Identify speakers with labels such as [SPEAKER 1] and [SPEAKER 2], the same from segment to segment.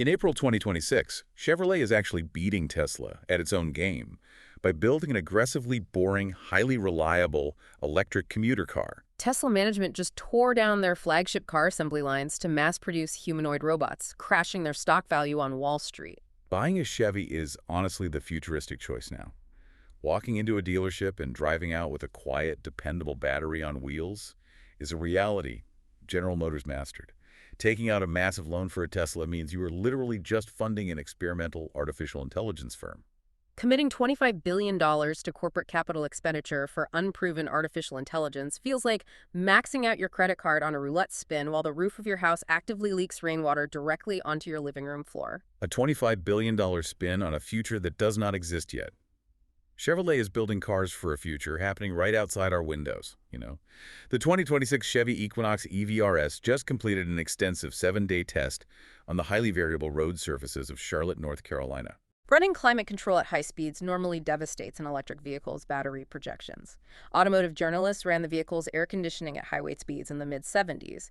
[SPEAKER 1] In April 2026, Chevrolet is actually beating Tesla at its own game by building an aggressively boring, highly reliable electric commuter car.
[SPEAKER 2] Tesla management just tore down their flagship car assembly lines to mass-produce humanoid robots, crashing their stock value on Wall Street.
[SPEAKER 1] Buying a Chevy is honestly the futuristic choice now. Walking into a dealership and driving out with a quiet, dependable battery on wheels is a reality General Motors mastered. Taking out a massive loan for a Tesla means you are literally just funding an experimental artificial intelligence firm.
[SPEAKER 2] Committing $25 billion to corporate capital expenditure for unproven artificial intelligence feels like maxing out your credit card on a roulette spin while the roof of your house actively leaks rainwater directly onto your living room floor.
[SPEAKER 1] A $25 billion spin on a future that does not exist yet. Chevrolet is building cars for a future happening right outside our windows, The 2026 Chevy Equinox EV RS just completed an extensive 7-day test on the highly variable road surfaces of Charlotte, North Carolina.
[SPEAKER 2] Running climate control at high speeds normally devastates an electric vehicle's battery projections. Automotive journalists ran the vehicle's air conditioning at highway speeds in the mid-70s.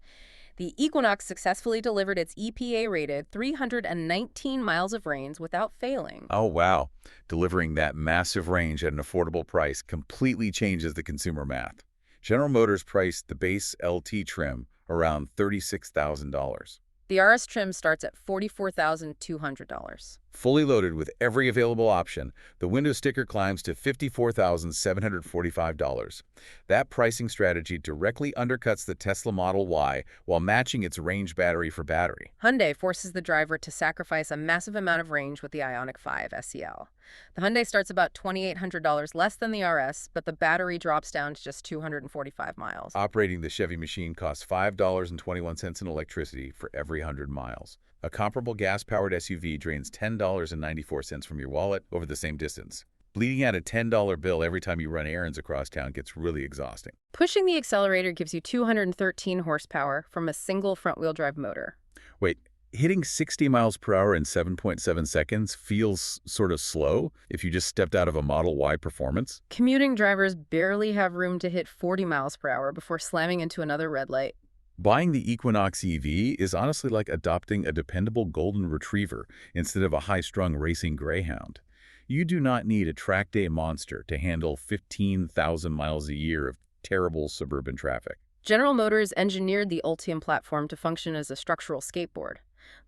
[SPEAKER 2] The Equinox successfully delivered its EPA-rated 319 miles of range without failing.
[SPEAKER 1] Oh, wow. Delivering that massive range at an affordable price completely changes the consumer math. General Motors priced the base LT trim around $36,000.
[SPEAKER 2] The RS trim starts at $44,200.
[SPEAKER 1] Fully loaded with every available option, the window sticker climbs to $54,745. That pricing strategy directly undercuts the Tesla Model Y while matching its range battery for battery.
[SPEAKER 2] Hyundai forces the driver to sacrifice a massive amount of range with the Ioniq 5 SEL. The Hyundai starts about $2,800 less than the RS, but the battery drops down to just 245 miles.
[SPEAKER 1] Operating the Chevy machine costs $5.21 in electricity for every 100 miles. A comparable gas-powered SUV drains $10.94 from your wallet over the same distance. Bleeding out a $10 bill every time you run errands across town gets really exhausting.
[SPEAKER 2] Pushing the accelerator gives you 213 horsepower from a single front-wheel drive motor.
[SPEAKER 1] Wait, hitting 60 miles per hour in 7.7 seconds feels sort of slow if you just stepped out of a Model Y Performance?
[SPEAKER 2] Commuting drivers barely have room to hit 40 miles per hour before slamming into another red light.
[SPEAKER 1] Buying the Equinox EV is honestly like adopting a dependable golden retriever instead of a high-strung racing greyhound. You do not need a track day monster to handle 15,000 miles a year of terrible suburban traffic.
[SPEAKER 2] General Motors engineered the Ultium platform to function as a structural skateboard.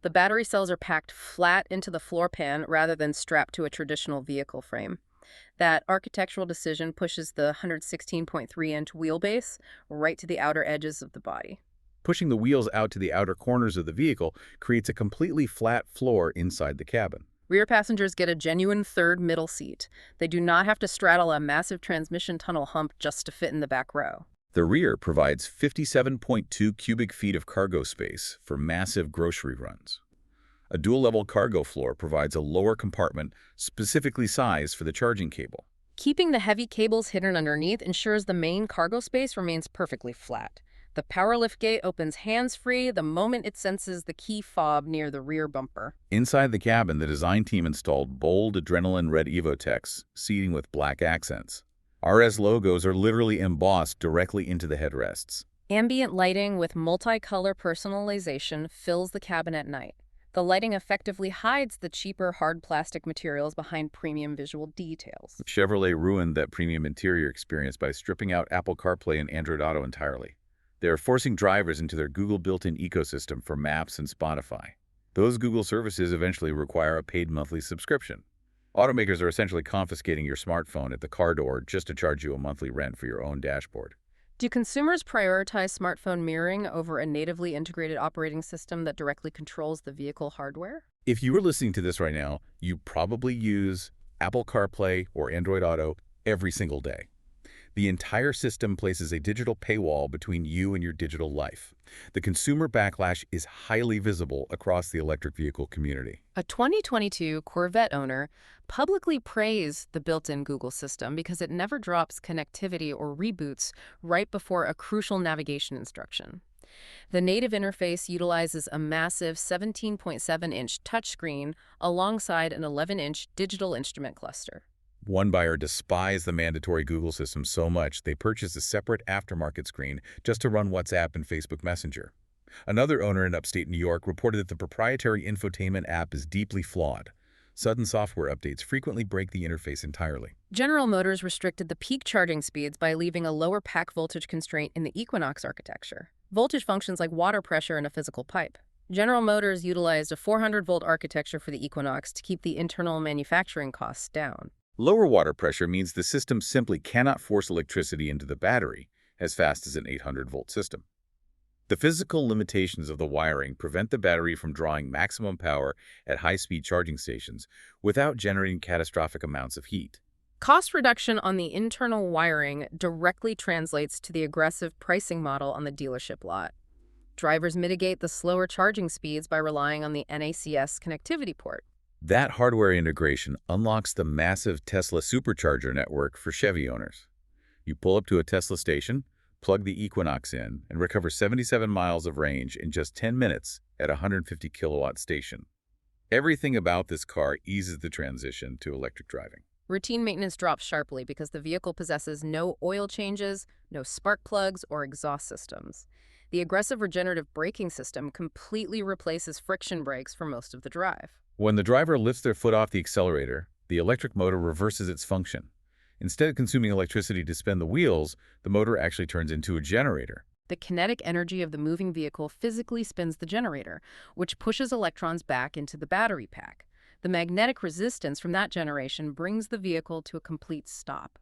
[SPEAKER 2] The battery cells are packed flat into the floor pan rather than strapped to a traditional vehicle frame. That architectural decision pushes the 116.3-inch wheelbase right to the outer edges of the body.
[SPEAKER 1] Pushing the wheels out to the outer corners of the vehicle creates a completely flat floor inside the cabin.
[SPEAKER 2] Rear passengers get a genuine third middle seat. They do not have to straddle a massive transmission tunnel hump just to fit in the back row.
[SPEAKER 1] The rear provides 57.2 cubic feet of cargo space for massive grocery runs. A dual-level cargo floor provides a lower compartment specifically sized for the charging cable.
[SPEAKER 2] Keeping the heavy cables hidden underneath ensures the main cargo space remains perfectly flat. The power liftgate opens hands-free the moment it senses the key fob near the rear bumper.
[SPEAKER 1] Inside the cabin, the design team installed bold adrenaline red Evotex seating with black accents. RS logos are literally embossed directly into the headrests.
[SPEAKER 2] Ambient lighting with multicolor personalization fills the cabin at night. The lighting effectively hides the cheaper hard plastic materials behind premium visual details.
[SPEAKER 1] Chevrolet ruined that premium interior experience by stripping out Apple CarPlay and Android Auto entirely. They are forcing drivers into their Google built-in ecosystem for Maps and Spotify. Those Google services eventually require a paid monthly subscription. Automakers are essentially confiscating your smartphone at the car door just to charge you a monthly rent for your own dashboard.
[SPEAKER 2] Do consumers prioritize smartphone mirroring over a natively integrated operating system that directly controls the vehicle hardware?
[SPEAKER 1] If you are listening to this right now, you probably use Apple CarPlay or Android Auto every single day. The entire system places a digital paywall between you and your digital life. The consumer backlash is highly visible across the electric vehicle community.
[SPEAKER 2] A 2022 Corvette owner publicly praised the built-in Google system because it never drops connectivity or reboots right before a crucial navigation instruction. The native interface utilizes a massive 17.7-inch touchscreen alongside an 11-inch digital instrument cluster.
[SPEAKER 1] One buyer despised the mandatory Google system so much they purchased a separate aftermarket screen just to run WhatsApp and Facebook Messenger. Another owner in upstate New York reported that the proprietary infotainment app is deeply flawed. Sudden software updates frequently break the interface entirely.
[SPEAKER 2] General Motors restricted the peak charging speeds by leaving a lower pack voltage constraint in the Equinox architecture. Voltage functions like water pressure in a physical pipe. General Motors utilized a 400-volt architecture for the Equinox to keep the internal manufacturing costs down.
[SPEAKER 1] Lower water pressure means the system simply cannot force electricity into the battery as fast as an 800-volt system. The physical limitations of the wiring prevent the battery from drawing maximum power at high-speed charging stations without generating catastrophic amounts of heat.
[SPEAKER 2] Cost reduction on the internal wiring directly translates to the aggressive pricing model on the dealership lot. Drivers mitigate the slower charging speeds by relying on the NACS connectivity port.
[SPEAKER 1] That hardware integration unlocks the massive Tesla supercharger network for Chevy owners. You pull up to a Tesla station, plug the Equinox in, and recover 77 miles of range in just 10 minutes at a 150-kilowatt station. Everything about this car eases the transition to electric driving.
[SPEAKER 2] Routine maintenance drops sharply because the vehicle possesses no oil changes, no spark plugs, or exhaust systems. The aggressive regenerative braking system completely replaces friction brakes for most of the drive.
[SPEAKER 1] When the driver lifts their foot off the accelerator, the electric motor reverses its function. Instead of consuming electricity to spin the wheels, the motor actually turns into a generator.
[SPEAKER 2] The kinetic energy of the moving vehicle physically spins the generator, which pushes electrons back into the battery pack. The magnetic resistance from that generation brings the vehicle to a complete stop.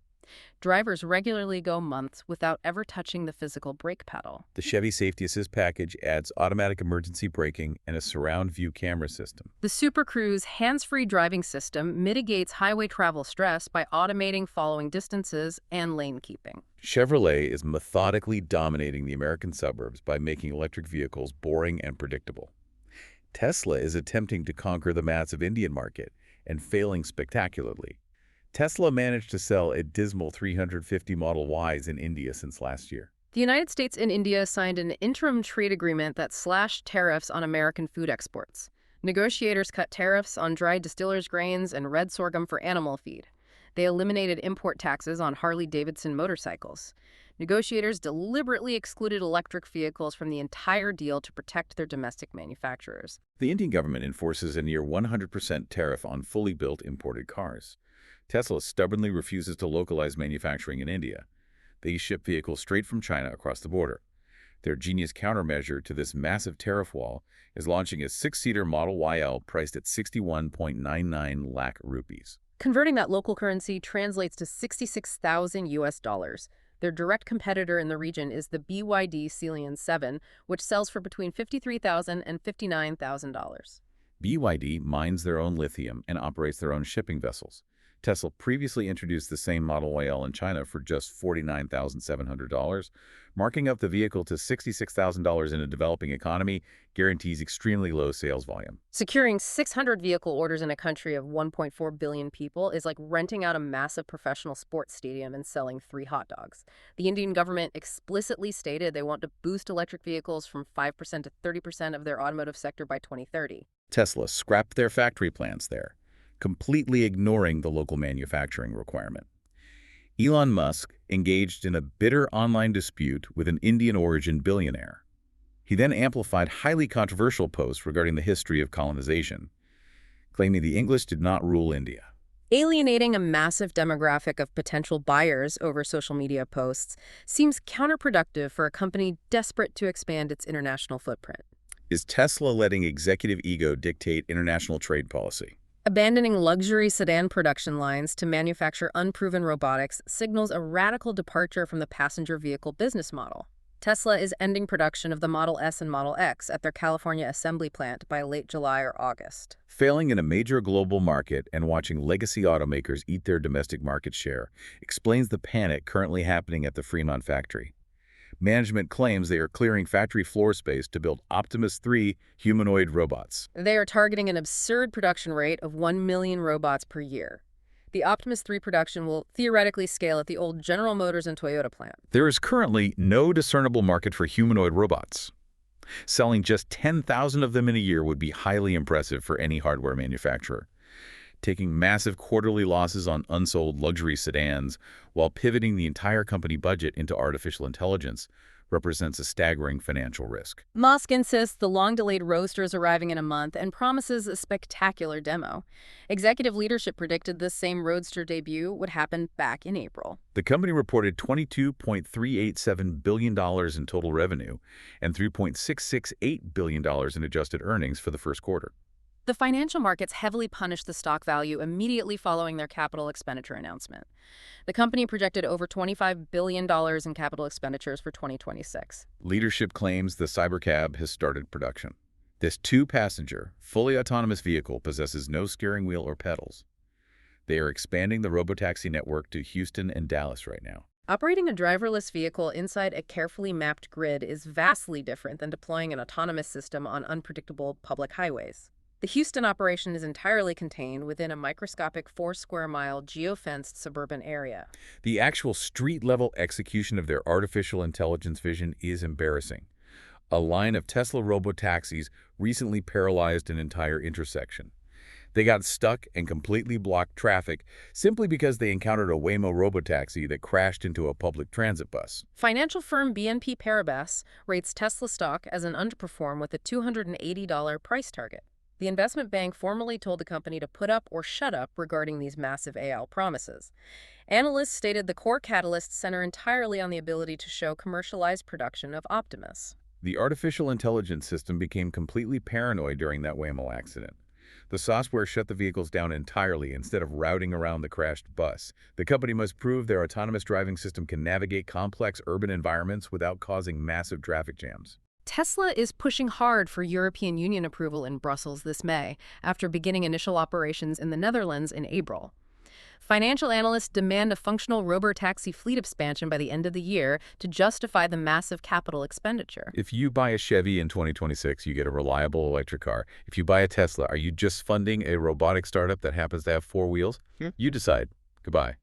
[SPEAKER 2] Drivers regularly go months without ever touching the physical brake pedal.
[SPEAKER 1] The Chevy Safety Assist package adds automatic emergency braking and a surround view camera system.
[SPEAKER 2] The Super Cruise hands-free driving system mitigates highway travel stress by automating following distances and lane keeping.
[SPEAKER 1] Chevrolet is methodically dominating the American suburbs by making electric vehicles boring and predictable. Tesla is attempting to conquer the massive Indian market and failing spectacularly. Tesla managed to sell a dismal 350 Model Ys in India since last year.
[SPEAKER 2] The United States and India signed an interim trade agreement that slashed tariffs on American food exports. Negotiators cut tariffs on dried distillers' grains and red sorghum for animal feed. They eliminated import taxes on Harley-Davidson motorcycles. Negotiators deliberately excluded electric vehicles from the entire deal to protect their domestic manufacturers.
[SPEAKER 1] The Indian government enforces a near 100% tariff on fully built imported cars. Tesla stubbornly refuses to localize manufacturing in India. They ship vehicles straight from China across the border. Their genius countermeasure to this massive tariff wall is launching a 6-seater Model YL priced at 61.99 lakh rupees.
[SPEAKER 2] Converting that local currency translates to $66,000. Their direct competitor in the region is the BYD Celion 7, which sells for between $53,000 and $59,000.
[SPEAKER 1] BYD mines their own lithium and operates their own shipping vessels. Tesla previously introduced the same Model YL in China for just $49,700. Marking up the vehicle to $66,000 in a developing economy guarantees extremely low sales volume.
[SPEAKER 2] Securing 600 vehicle orders in a country of 1.4 billion people is like renting out a massive professional sports stadium and selling 3 hot dogs. The Indian government explicitly stated they want to boost electric vehicles from 5% to 30% of their automotive sector by 2030.
[SPEAKER 1] Tesla scrapped their factory plants there, completely ignoring the local manufacturing requirement. Elon Musk engaged in a bitter online dispute with an Indian-origin billionaire. He then amplified highly controversial posts regarding the history of colonization, claiming the English did not rule India.
[SPEAKER 2] Alienating a massive demographic of potential buyers over social media posts seems counterproductive for a company desperate to expand its international footprint.
[SPEAKER 1] Is Tesla letting executive ego dictate international trade policy?
[SPEAKER 2] Abandoning luxury sedan production lines to manufacture unproven robotics signals a radical departure from the passenger vehicle business model. Tesla is ending production of the Model S and Model X at their California assembly plant by late July or August.
[SPEAKER 1] Failing in a major global market and watching legacy automakers eat their domestic market share explains the panic currently happening at the Fremont factory. Management claims they are clearing factory floor space to build Optimus 3 humanoid robots.
[SPEAKER 2] They are targeting an absurd production rate of 1 million robots per year. The Optimus 3 production will theoretically scale at the old General Motors and Toyota plant.
[SPEAKER 1] There is currently no discernible market for humanoid robots. Selling just 10,000 of them in a year would be highly impressive for any hardware manufacturer. Taking massive quarterly losses on unsold luxury sedans while pivoting the entire company budget into artificial intelligence represents a staggering financial risk.
[SPEAKER 2] Musk insists the long-delayed Roadster is arriving in a month and promises a spectacular demo. Executive leadership predicted this same Roadster debut would happen back in April.
[SPEAKER 1] The company reported $22.387 billion in total revenue and $3.668 billion in adjusted earnings for the first quarter.
[SPEAKER 2] The financial markets heavily punished the stock value immediately following their capital expenditure announcement. The company projected over $25 billion in capital expenditures for 2026.
[SPEAKER 1] Leadership claims the Cybercab has started production. This two-passenger, fully autonomous vehicle possesses no steering wheel or pedals. They are expanding the robotaxi network to Houston and Dallas right now.
[SPEAKER 2] Operating a driverless vehicle inside a carefully mapped grid is vastly different than deploying an autonomous system on unpredictable public highways. The Houston operation is entirely contained within a microscopic 4-square-mile geofenced suburban area.
[SPEAKER 1] The actual street-level execution of their artificial intelligence vision is embarrassing. A line of Tesla robotaxis recently paralyzed an entire intersection. They got stuck and completely blocked traffic simply because they encountered a Waymo robotaxi that crashed into a public transit bus.
[SPEAKER 2] Financial firm BNP Paribas rates Tesla stock as an underperform with a $280 price target. The investment bank formally told the company to put up or shut up regarding these massive AI promises. Analysts stated the core catalysts center entirely on the ability to show commercialized production of Optimus.
[SPEAKER 1] The artificial intelligence system became completely paranoid during that Waymo accident. The software shut the vehicles down entirely instead of routing around the crashed bus. The company must prove their autonomous driving system can navigate complex urban environments without causing massive traffic jams.
[SPEAKER 2] Tesla is pushing hard for European Union approval in Brussels this May, after beginning initial operations in the Netherlands in April. Financial analysts demand a functional robotaxi fleet expansion by the end of the year to justify the massive capital expenditure.
[SPEAKER 1] If you buy a Chevy in 2026, you get a reliable electric car. If you buy a Tesla, are you just funding a robotic startup that happens to have 4 wheels? You decide. Goodbye.